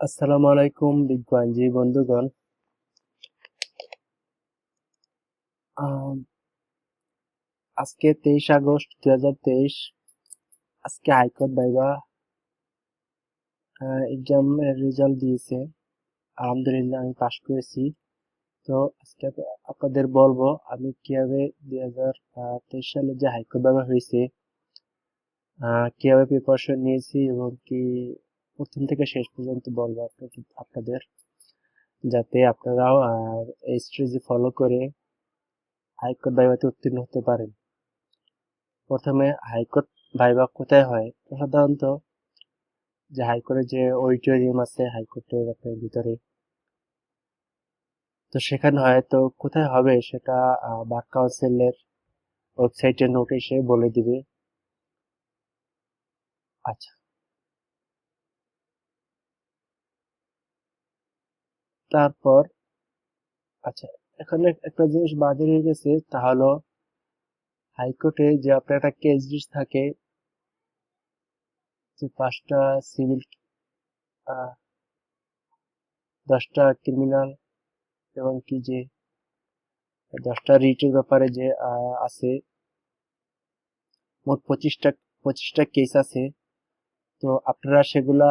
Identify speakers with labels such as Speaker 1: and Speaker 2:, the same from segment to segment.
Speaker 1: আসসালামু আলাইকুম বিজ্ঞানজি বন্ধুগণ। আম, আজকে 23 আগস্ট 2023। আজকে হাইকোর্ট ভাইবা এক্সাম এর রেজাল্ট দিয়েছে। আলহামদুলিল্লাহ আমি পাশ করেছি। তো আজকে আপনাদের বলবো আমি কিভাবে 2023 সালে যে হাইকোর্ট ভাইবা হয়েছে কিভাবে প্রিপারেশন নিয়েছি এবং কি প্রথম থেকে শেষ পর্যন্ত বলবো আপনাদের, যাতে আপনারাও এই স্ট্র্যাটেজি ফলো করে হাইকোর্ট ভাইভাতে উত্তীর্ণ হতে পারেন। প্রথমে হাইকোর্ট ভাইভা কোথায় হয়? সাধারণত যে হাইকোর্টের যে অডিটোরিয়াম আছে হাইকোর্টের আপনার ভিতরে, তো সেখানে হয়। তো কোথায় হবে সেটা বার কাউন্সিলের ওয়েবসাইটে নোটিশে বলে দিবে। আচ্ছা, তারপর আচ্ছা, এখানে একটা জিনিস বাদে রয়ে গেছে, তা হলো হাইকোর্টে যে আপনার একটা কেস লিস্ট থাকে, যে 5টা সিভিল, 10টা ক্রিমিনাল এবং কি যে 10টা রিটের ব্যাপারে যে আছে, মোট 25টা কেস আছে। তো আপনারা সেগুলা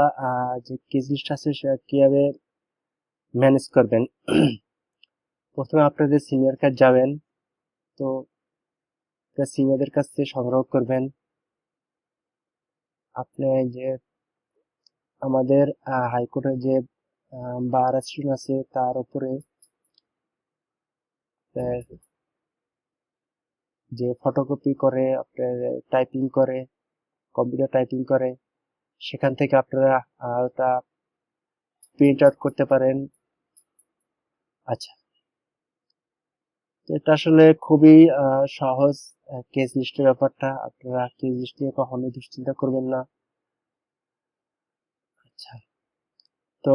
Speaker 1: যে কেস লিস্ট আছে সেটা কিভাবে ম্যানেজ করবেন? প্রথমে আপনাদের সিনিয়র কাছে যাবেন। তো সিনিয়রদের কাছ থেকে সংগ্রহ করবেন। আপনি যে আমাদের হাইকোর্টের যে বার অ্যাসিস্ট্যান্ট আছে তার উপরে যে ফটোকপি করে আপনার টাইপিং করে, কম্পিউটার টাইপিং করে, সেখান থেকে আপনারা ওটা প্রিন্ট আউট করতে পারেন। আচ্ছা, তো এটা আসলে খুবই সহজ কেস লিস্টের ব্যাপারটা। আপনারা কেস লিস্ট নিয়ে কখনোই দুশ্চিন্তা করবেন না। আচ্ছা, তো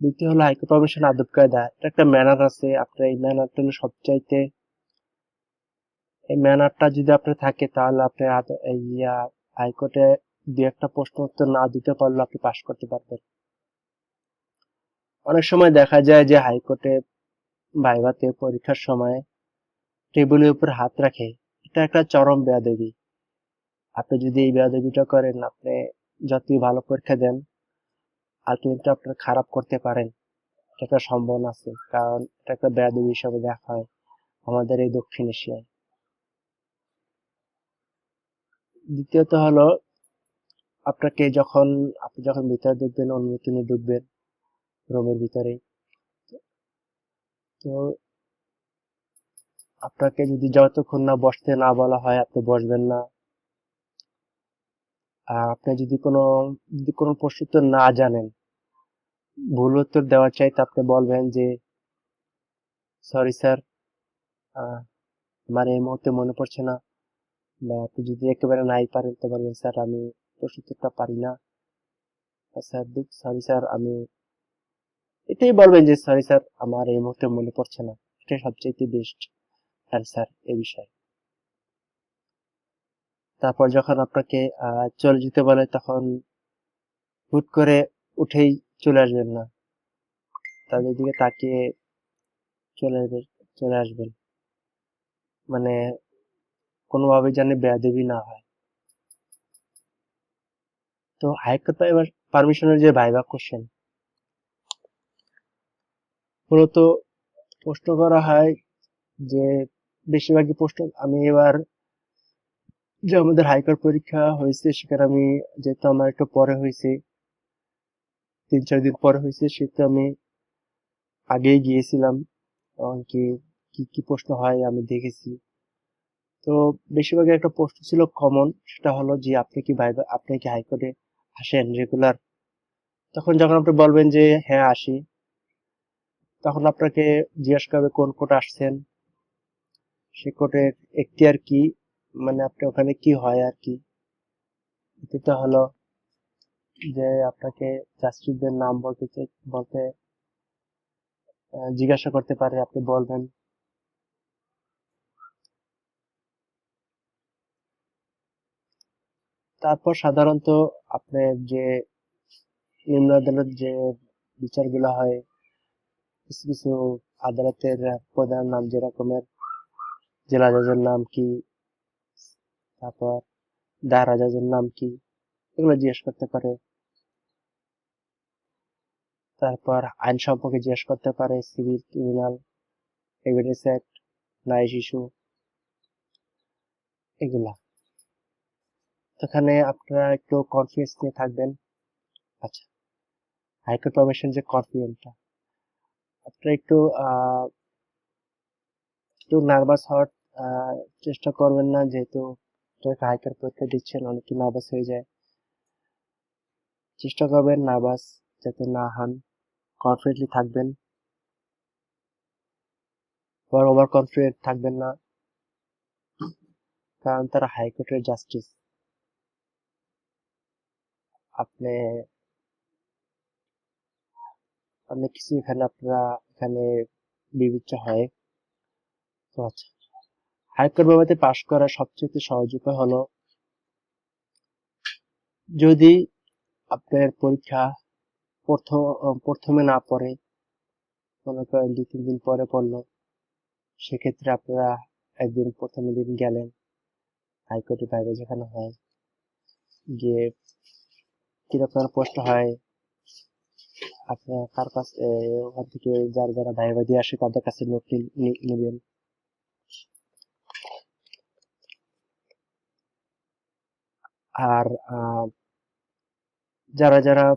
Speaker 1: দ্বিতীয় হলো হাইকোর্ট পারমিশন আদব কায়দা। এটা একটা ম্যানার আছে, আপনার এই ম্যানারটা হলো সবচাইতে, এই ম্যানারটা যদি আপনার থাকে তাহলে আপনি এই হাইকোর্টে দু একটা প্রশ্ন উত্তর না দিতে পারলে আপনি পাশ করতে পারবেন। অনেক সময় দেখা যায় যে হাইকোর্টে ভাইভাতে পরীক্ষার সময় টেবিলের উপর হাত রাখে। এটা একটা চরম বেয়াদবি। আপনি যদি এই বেয়াদবিটা করেন, আপনি যতই ভালো পরীক্ষা দেন আলটিমেটলি আপনার খারাপ করতে পারেন। এটা একটা সম্ভাবনা আছে, কারণ এটা একটা বেয়াদবি হিসাবে দেখা হয় আমাদের এই দক্ষিণ এশিয়ায়। দ্বিতীয়ত হলো আপনি যখন ভিতরে ঢুকবেন, অনুমতি নিয়ে ঢুকবেন রুমের ভিতরে। তো আপনাকে যদি যতক্ষণ না বসতে না বলা হয় আপনি বসবেন না। আর আপনি যদি কোনো প্রশ্ন উত্তর না জানেন, ভুল উত্তর দেওয়ার চাইতে আপনি বলবেন যে সরি স্যার, আমার এই মুহূর্তে মনে পড়ছে না। বা আপনি যদি একেবারে নাই পারেন তো বলবেন স্যার আমি প্রশ্ন উত্তরটা পারি না, স্যার সরি স্যার আমি, এটাই বলবেন যে সরি স্যার আমার এই মুহূর্তে মনে পড়ছে না। এটাই সবচেয়ে বেস্ট অ্যান্সার এ বিষয়ে। তারপর যখন আপনাকে চলে যেতে বলে তখন হুট করে উঠেই চলে আসবেন না, তাদের দিকে তাকিয়ে চলে আসবেন। চলে আসবেন, মানে কোনোভাবে যেন বেয়াদবি না হয়। তো হাইকোর্ট এবার পারমিশনের যে ভাইভা কোশ্চেন, মূলত প্রশ্ন করা হয় যে বেশিরভাগই প্রশ্ন, আমি এবার যে আমাদের হাইকোর্ট পরীক্ষা হয়েছে সেখানে আমি, যেহেতু আমার একটু পরে হয়েছে, 3-4 দিন পরে হয়েছে, সেহেতু আমি আগেই গিয়েছিলাম। এমনকি কি কি প্রশ্ন হয় আমি দেখেছি। তো বেশিরভাগ একটা প্রশ্ন ছিল কমন, সেটা হলো যে আপনি কি হাইকোর্টে আসেন রেগুলার? তখন যখন আপনি বলবেন যে হ্যাঁ আসি, তখন আপনাকে জিজ্ঞাসা করবে কোন কোর্টে আসছেন, সে কোর্টের এখতিয়ার কি, মানে আপনি ওখানে কি হয় আর কি। এটা হলো যে আপনাকে জাস্টিসদের নাম বলতে জিজ্ঞাসা করতে পারে, আপনি বলবেন। তারপর সাধারণত আপনার যে নিম্ন আদালত যে বিচারগুলো হয়, কিছু কিছু আদালতের প্রধান নাম, যেরকমের জেলা জজের নাম কি, তারপর দায়রা জজের নাম কি, এগুলো জিজ্ঞেস করতে পারে। তারপর আইন সম্পর্কে জিজ্ঞেস করতে পারে, সিভিল, ক্রিমিনাল, এভিডেন্স অ্যাক্ট, নারী শিশু, এগুলা। এখানে আপনারা একটু কনফিডেন্স নিয়ে থাকবেন। আচ্ছা, হাইকোর্ট প্রবেশন যে কনফিডেন্সটা, আপনারা একটু নার্ভাস হওয়ার চেষ্টা করবেন না, যেহেতু হাইকোর্ট পরীক্ষা দিচ্ছেন, অনেকে নার্ভাস হয়ে যায়। চেষ্টা করবেন নার্ভাস যাতে না হন, কনফিডেন্টলি থাকবেন, ওভার কনফিডেন্ট থাকবেন না, কারণ তারা হাইকোর্টের জাস্টিস। আপনি অনেক কিছু এখানে বিবেচ্য হয়। তো আচ্ছা, হাইকোর্ট বাবদে পাশ করার সবচেয়ে সহজ উপায় হলো, যদি আপনার পরীক্ষা প্রথমে না পড়ে, মনে করেন 2-3 দিন পরে পড়লো, সেক্ষেত্রে আপনারা একদিন প্রথম দিন গেলেন হাইকোর্টের বাইরে যেখানে হয়, গিয়ে কিরকম প্রশ্ন হয়, আপনার কার কাছে ওখান থেকে যারা ভাইবা দিয়ে আসে তাদের কাছে নোট নেবেন। আর যারা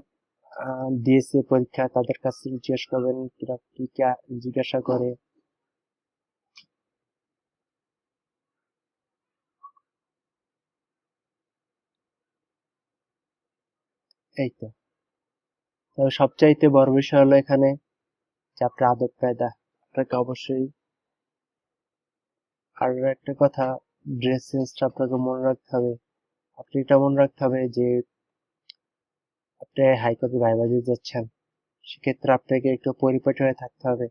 Speaker 1: দিয়েছে পরীক্ষা তাদের কাছে জিজ্ঞেস করবেন কি জিজ্ঞাসা করে। এই তো। তবে সবচাইতে বড় বিষয় হলো এখানে যে আপনার আদব কায়দা, আপনাকে অবশ্যই। আর একটা কথা, ড্রেস সেন্সটা আপনাকে মনে রাখতে হবে। আপনি এটা মনে রাখতে হবে যে আপনি হাইকোর্টে ভাইবা দিতে যাচ্ছেন, সেক্ষেত্রে আপনাকে একটু পরিপাটি হয়ে থাকতে হবে।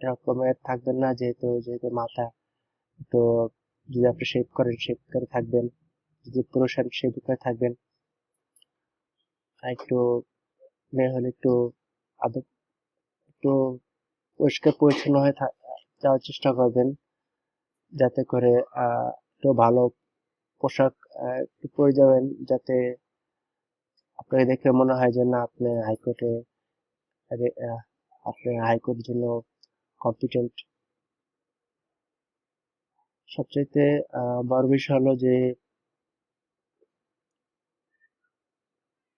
Speaker 1: এরকমের থাকবেন না যেহেতু মাথা একটু, যদি আপনি শেভ করে থাকবেন, যদি পুরুষ শেভ করে থাকবেন, আর একটু মেয়ে হলে আদব একটু পরিষ্কার পরিচ্ছন্ন হয়ে যাওয়ার চেষ্টা করবেন, যাতে করে একটু ভালো পোশাক একটু পরে যাবেন, যাতে আপনাকে দেখে মনে হয় যে না, আপনি হাইকোর্টের জন্য কম্পিটেন্ট। সবচাইতে বড় বিষয় হলো যে,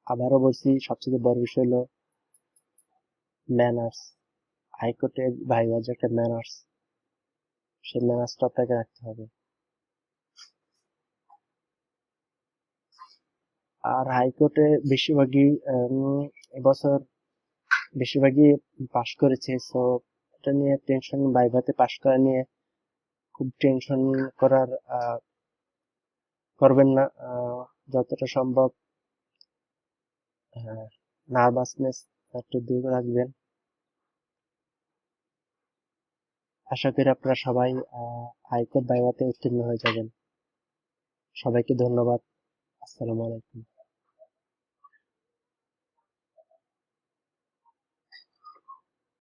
Speaker 1: আবারও বলছি, সবচেয়ে বড় বিষয় হলো ম্যানার্স। হাইকোর্টের ভাইবার যে একটা ম্যানার্স, সেই ম্যানার্সটা আপনাকে রাখতে হবে। আর হাইকোর্টে বেশিরভাগই এবছর বেশিরভাগই পাশ করেছে, সো এটা নিয়ে টেনশন, ভাইভাতে পাশ করা নিয়ে খুব টেনশন করবেন না। যতটা সম্ভব নার্ভাসনেস একটু দূর রাখবেন। আশা করি আপনারা সবাই হাইকোর্ট ভাইভাতে উত্তীর্ণ হয়ে যাবেন। সবাইকে ধন্যবাদ। আসসালামু আলাইকুম।